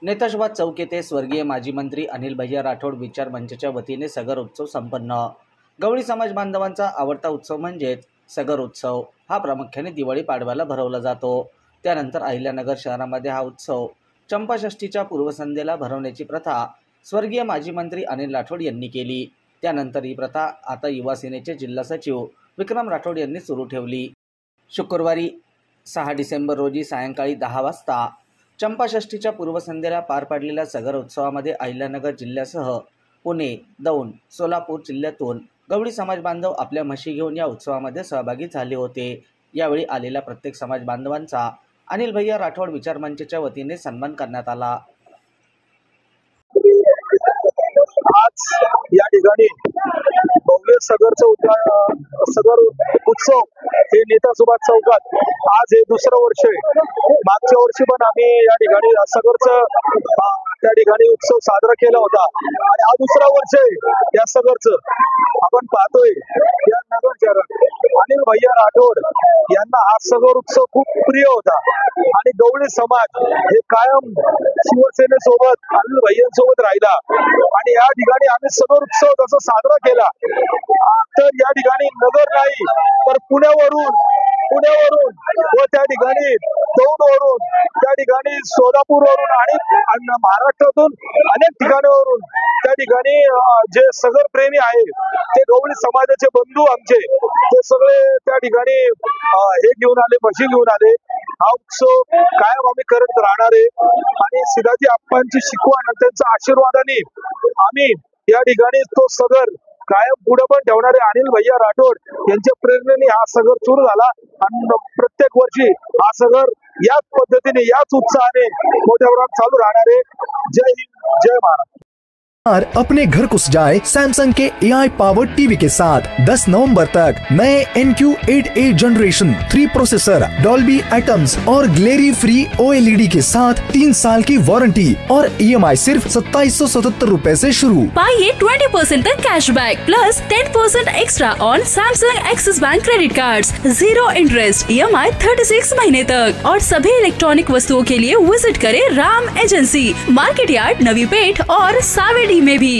नेताशाबाद चौक येथे स्वर्गीय माजी मंत्री अनिल भैया राठोड विचार मंचच्या वतीने सगर उत्सव संपन्न। गवळी समाज बांधवांचा आवडता उत्सव म्हणजेच सगर उत्सव हा प्रामुख्याने दिवाळी पाडव्याला भरवला जातो। त्यानंतर अहिल्यानगर शहरामध्ये हा उत्सव चंपाषष्ठीच्या पूर्वसंध्येला भरवण्याची प्रथा स्वर्गीय माजी मंत्री अनिल राठोड यांनी केली। त्यानंतर ही प्रथा आता युवा सेनेचे जिल्हा सचिव विक्रम राठोड यांनी सुरू ठेवली। शुक्रवारी 6 डिसेंबर रोजी सायंकाळी 10 वाजता चंपाषष्ठीच्या पूर्वसंध्येला पार पडलेल्या सगर उत्सवामध्ये अहिल्यानगर जिल्ह्यासह पुणे, दौंड, सोलापूर जिल्ह्यातून गवळी समाज बांधव आपल्या म्हशी घेऊन या उत्सवामध्ये सहभागी झाले होते। यावेळी आलेल्या प्रत्येक समाज बांधवांचा अनिल भैया राठोड विचार मंचच्या वतीने सन्मान करण्यात आला। आज या ठिकाणी भव्य सगर उत्सव हे नेताशाबाद चौकात आज हे दुसरं वर्ष आहे। मागच्या वर्षी पण आम्ही या ठिकाणी सगरचं त्या ठिकाणी उत्सव साजरा केला होता आणि हा दुसरा वर्ष आहे या सगरचं। आपण पाहतोय या नगर शहरात अनिल भैया राठोड यांना हा सगर उत्सव खूप प्रिय होता आणि गवळी समाज हे कायम शिवसेनेसोबत अनिल भैयांसोबत राहिला आणि या ठिकाणी आम्ही सगर उत्सव जसा साजरा केला तर या ठिकाणी नगर नाही तर पुण्यावरून व त्या ठिकाणी दौंडवरून त्या ठिकाणी सोलापूरवरून आणि महाराष्ट्रातून अनेक ठिकाणावरून त्या ठिकाणी जे सगर प्रेमी आहे ते गवळी समाजाचे बंधू आमचे ते सगळे त्या ठिकाणी हे घेऊन आले, म्हशी घेऊन आले। हा उत्सव कायम आम्ही करत राहणार आहे आणि सिद्धाजी आप्पांची शिकवण आणि त्यांच्या आशीर्वादाने आम्ही या ठिकाणी तो सगर कायम पुढे पण ठेवणारे अनिल भैया राठोड यांच्या प्रेरणेने हा सगर सुरू झाला आणि प्रत्येक वर्षी हा सगर याच पद्धतीने याच उत्साहाने मोठ्या प्रमाणात चालू राहणार आहे। जय हिंद, जय महाराष्ट्र। अपने घर को सजाए सैमसंग के AI पावर्ड टीवी के साथ 10 नवंबर तक नए NQ8A generation 3 processor, Dolby atoms और ग्लेरी फ्री OLED के साथ 3 साल की वारंटी और EMI सिर्फ 2777 रुपए से शुरू। पाइए 20% तक cashback plus 10% extra on Samsung axis bank credit cards, 0 interest EMI 36 महीने तक। और सभी इलेक्ट्रॉनिक वस्तुओं के लिए विजिट करें Ram agency, market yard, Navi Peth और सावेडी में भी।